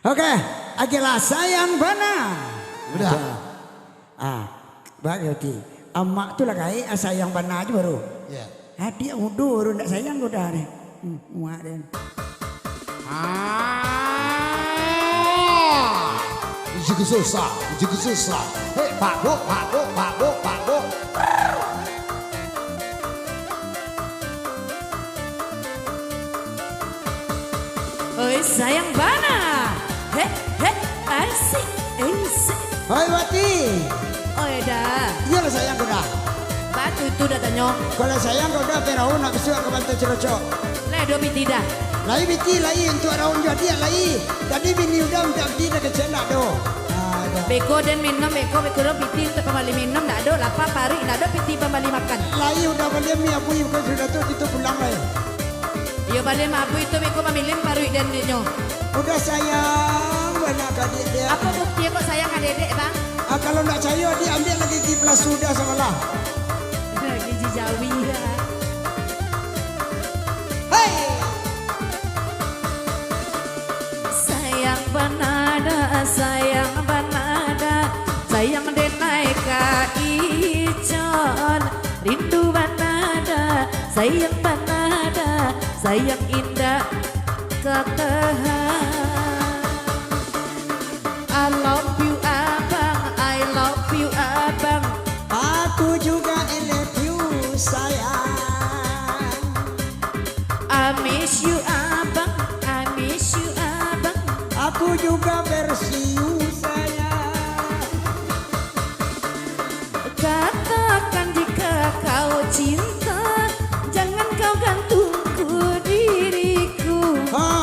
Oke, agilah sayang bana. Udah. Berarti emak tuh lah kayak sayang bana aja baru. Ya. Hati udah ndak sayang udah nih. Muak deh. Juga susah, juga susah. Hei, Pak Bu, Pak Bu, Pak Bu, Pak Bu. Oi sayang bana. Asik. Hai Wati. Oh dah. Iya lah sayang udah. Batu itu dah tanyo. Kalau sayang udah perau nak besok ke bantu cerocok. Ledo biti dah. Lai biti lai untuk raun jadi lai. Tadi bini udah minta biti dah kecil nak do. Beko dan minum beko do biti untuk kembali minum dah do lapar pari dah do biti kembali makan. Lai udah balik mi abu ibu sudah tuh kita pulang lai. Yo balik mabu itu beko pamilin pari dan dinyo. Udah sayang banyak adik dia. Apa bukti kok sayang adek bang? Kalau nak cayo dia ambil lagi di plus sudah sekolah. Lagi jijawi dah. Hey. Sayang banada, sayang banada, sayang denai ka icon, rindu banada, sayang indah katahan. I love you abang, I love you abang. Aku juga love you sayang. I miss you abang, I miss you abang. Aku juga bersiu sayang. Katakan jika kau cinta, jangan kau gantungku diriku.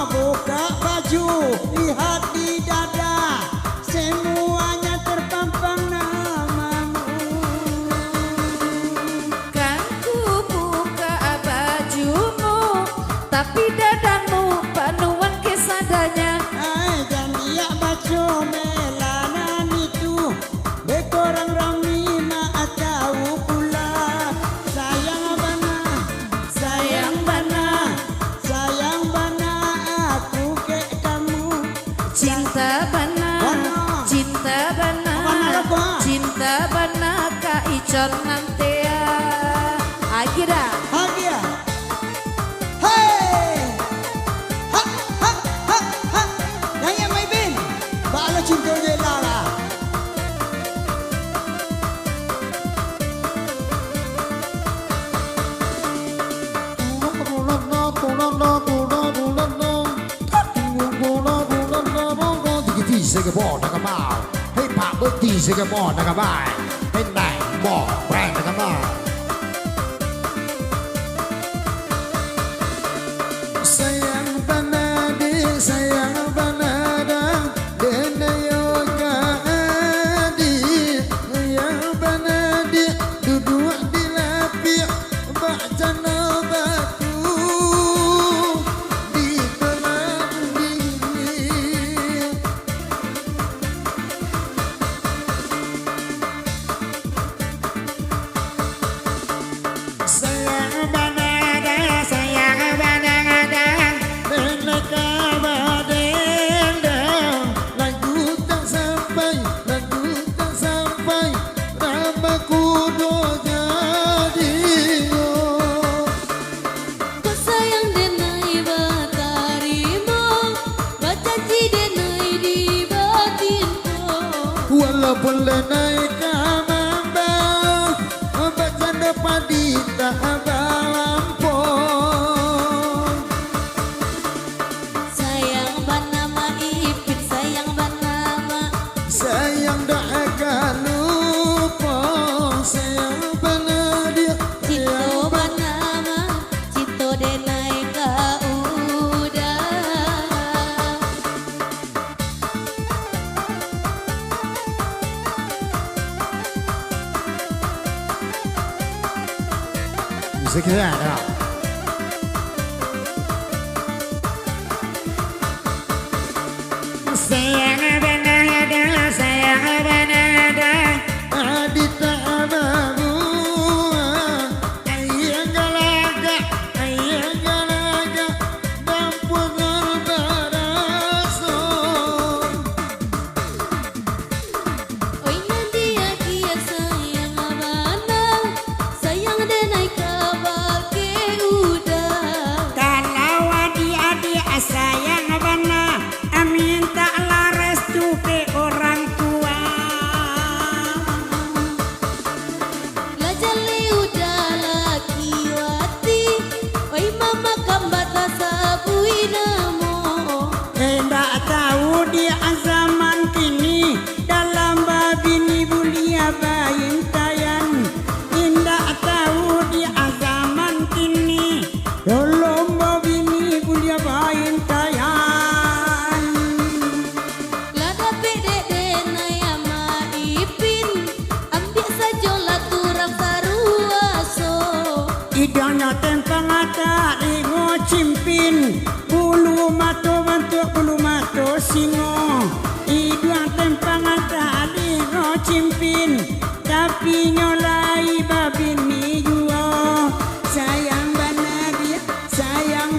Buka baju, lihat di dada, semuanya terpampang namamu. Kan ku buka bajumu, tapi dadamu panuan kesadanya. Dan dia baju melanan itu, bekorang rami maat tahu pula. Sayang bana, sayang bana, sayang bana, aku ke kamu. Cinta bana, cinta bana, cinta bana ka icon nantea. Akhirnya Hagia. Hey! Ha ha ha ha. Nanya mai bin. Bala cinta je lala. Say good morning, come on. Hey, Pop, what these say good morning, come on. Hey, night, more, brand, come on. Sayang banada, sayang banada, denayo kaadi. Sayang banada, duduk di lapik, baca batu di telan dingin. Sayang banada, sayang banada, mereka badenda. Lagu tak sampai, ramaku do jadi. Kau sayang denai batarimo, bacaci denai di batinku. Walaupun lenai kamamba, baca dapat tak balampon. Sayang banama ipit, sayang banama. Sayang dah akan lupa, sayang benar dia, Cinto banama, cinto denai ka udah. bisa kita ada. Sayang banada, sayang banada, adita abamu. Ayang galaga, dampu berbaraso. singo idua tempangan tali ro cimpin tapi nyolai babin mi juo sayang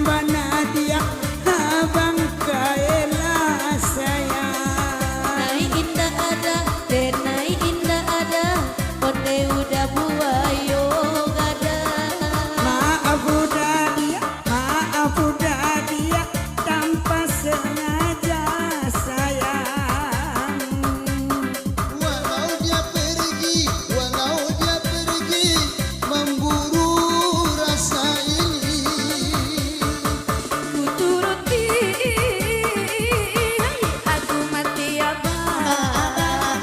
bana dia abang kaela sayang Nai indah ada, denai indah ada, konde udah buayo gada. maaf udah dia tanpa sengaja sayang Walau dia pergi memburu rasa ini. Ku turuti aku mati abang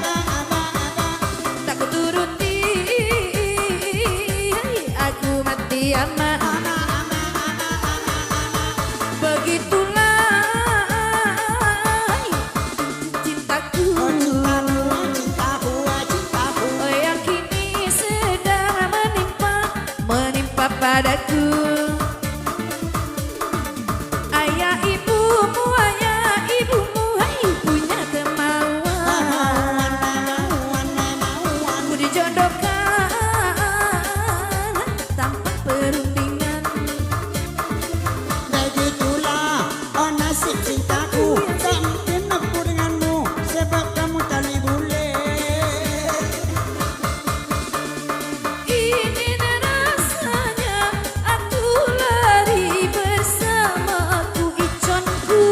tak ku turuti aku mati aman begitulah cintaku Cintaku oh yang kini sedang menimpa padaku ayah ibumu hai punya kemauan ku dijodohkan tanpa perundingan begitulah oh nasib cintaku tak mungkin aku denganmu sebab kamu tali bule ini rasanya aku lari bersamaku iconku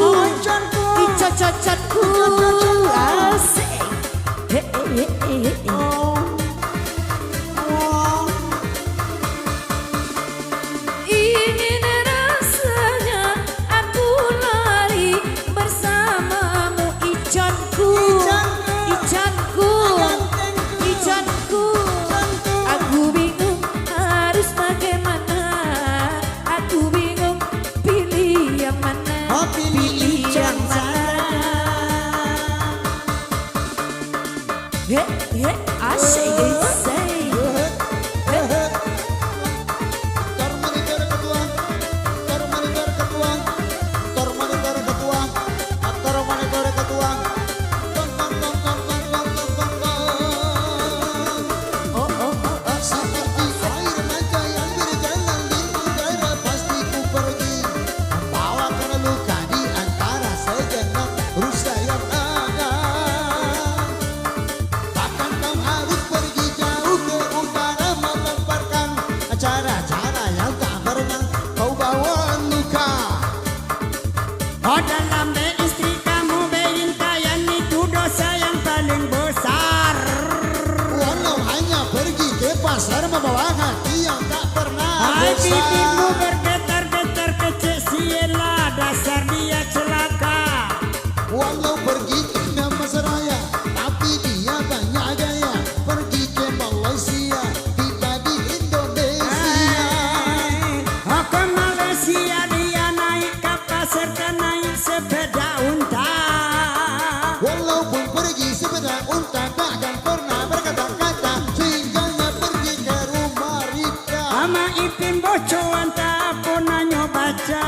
icon-coconku asik ini rasanya aku lari bersamamu iconku aku bingung harus bagaimana aku bingung pilih yang mana pilih yang asik say Seperti air mata yang berjalan di udara pasti ku pergi membawakan luka di antara segenap rusa yang ada. Bahkan kau harus pergi jauh ke utara melemparkan cara-cara yang tak pernah kau bawa luka. oh dalam beristri kamu berintayan itu dosa yang paling besar Walau hanya pergi ke pasar membawa hati yang tak pernah hai bosan. bibirmu bergetar-getar kecil siela dasar dia celaka Walau pergi ke Mesraya, tapi dia banyak gaya. Pergi ke Malaysia, tiba di Indonesia. oh ke Malaysia dia naik kapal serta naik sepeda unta Walaupun pergi sepeda unta, takkan pernah berkata-kata. Sehingganya pergi ke rumah Rita. ama ipin bocoan tak pernah baca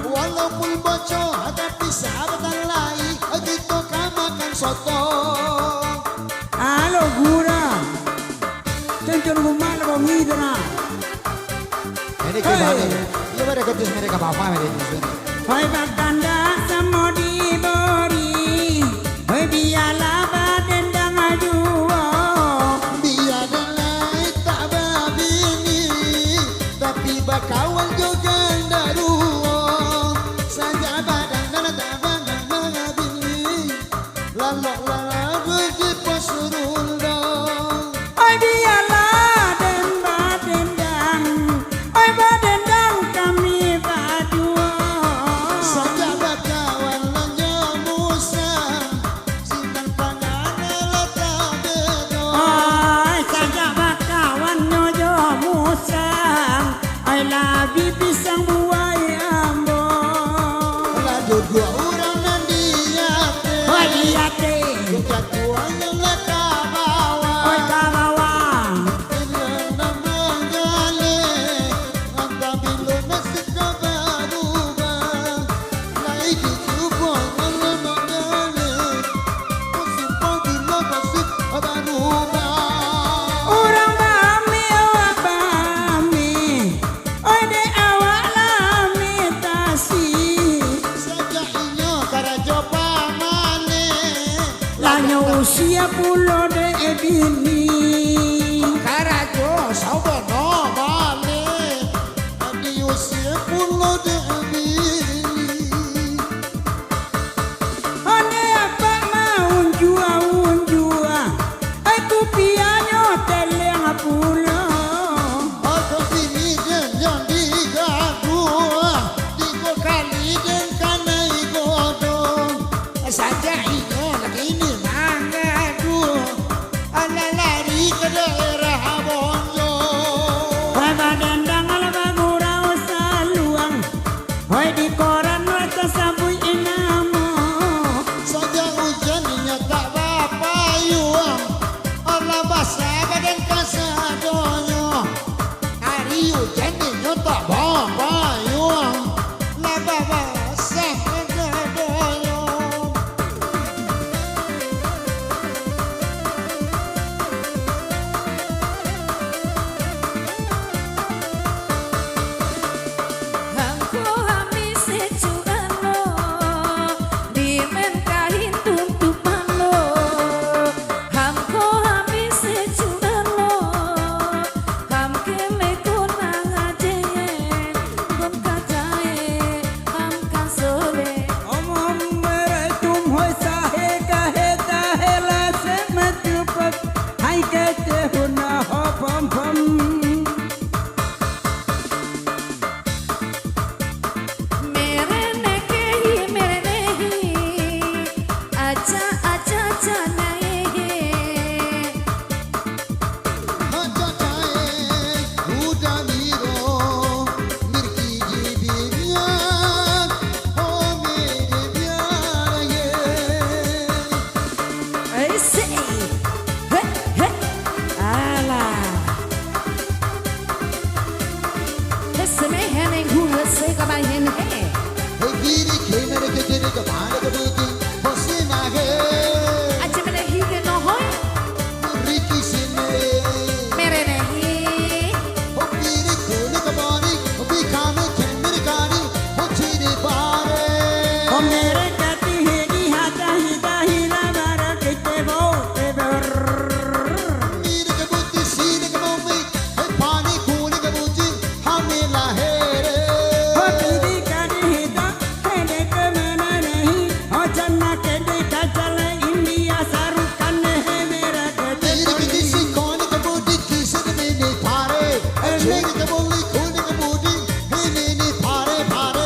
Walaupun bocor, tapi sahabatan lain. Gitu kau makan soto. halo gura tuntun rumah lo ngidra Ini gimana? Iya pada ketus mereka apa mereka? hai baganda samo dibori hai biarlah badendang aduo Biada lain tak babini, tapi bakawan juga daruo. Saja badan dan tak badan mengabini, lalu pergi posurul dong. hai biarlah den badendang hai badendang kami baduo Saja bakawan menyemusa, sinan pangan letak bedo. hai saja bakawan nyojo musang hai labi pisang buai ambo Lalu dua orang nanti hai diate jatuhnya letak bawah. hai kawawang Naik usia pulo de ebini. Karajo saubono bale Di usia pulau debili Ane apa mau unjua. Aku piano teleng pulo. Aku bini dan yang digadua Digo kali dan kana igodong saja ino lagi ini Mangadu Ala lari ke daerah Bonjo Baba dandang ala bagurau saluang. Hoi di koran wata sabui inamo. Saja hujannya tak bapayuang Ala basah badan kasadonyo Hari hujannya tak bapayuang Laba basah kasadonyo Hangko hamis secuano di menkahin tuntupan lo. Hangko hamis secuano ham kele konang ajengen kom kajae ham kasole. Omom mere tum hoi sahe kahe tahe la se matupat. Hai kete huna ho pom pom. Merene kehi aja aja janae. Macacae udah miro mirki jibian oh mere biaraye Hey, say, hey, hey, ala. Hesme heneng hula se kabai hen he. hey giri kemere ke jene ke bhane ke buti hosina he Ache mene hige no hoy, riki sine mere nahi. oh giri kone ke bani oh bikame kemere gani oh chiri bare O mere kati hegi hata hidahi la bara kete bo te ber. Mire ke buti sine ke mami hey pani kone ke buti hame la here O tiri kadi hida hele ke mena nahi. O janna kede kachala India sarukan he mera kete Mire ke disi kone ke buti kisne mene thare chiri ke boli kone ke buti he mene thare thare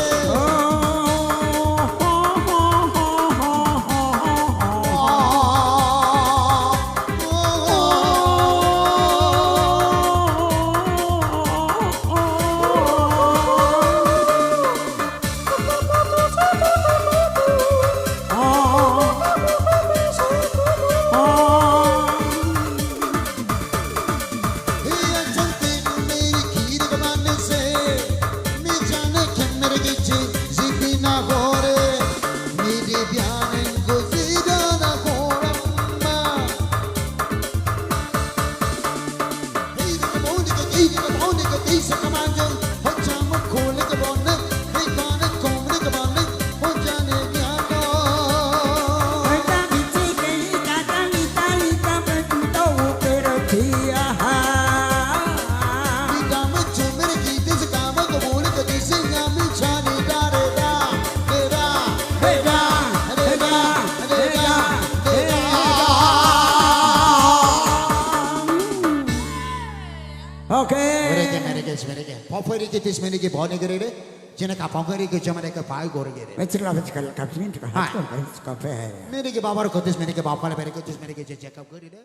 Popori ke tis mene ke bone gere re jene ka pongari ke jamane ke pai gore gere Vecchila vecchila kapsin ka Hai. kafe. mere ke babar ko tis mene ke bapale pere ke tis mene ke check up gere re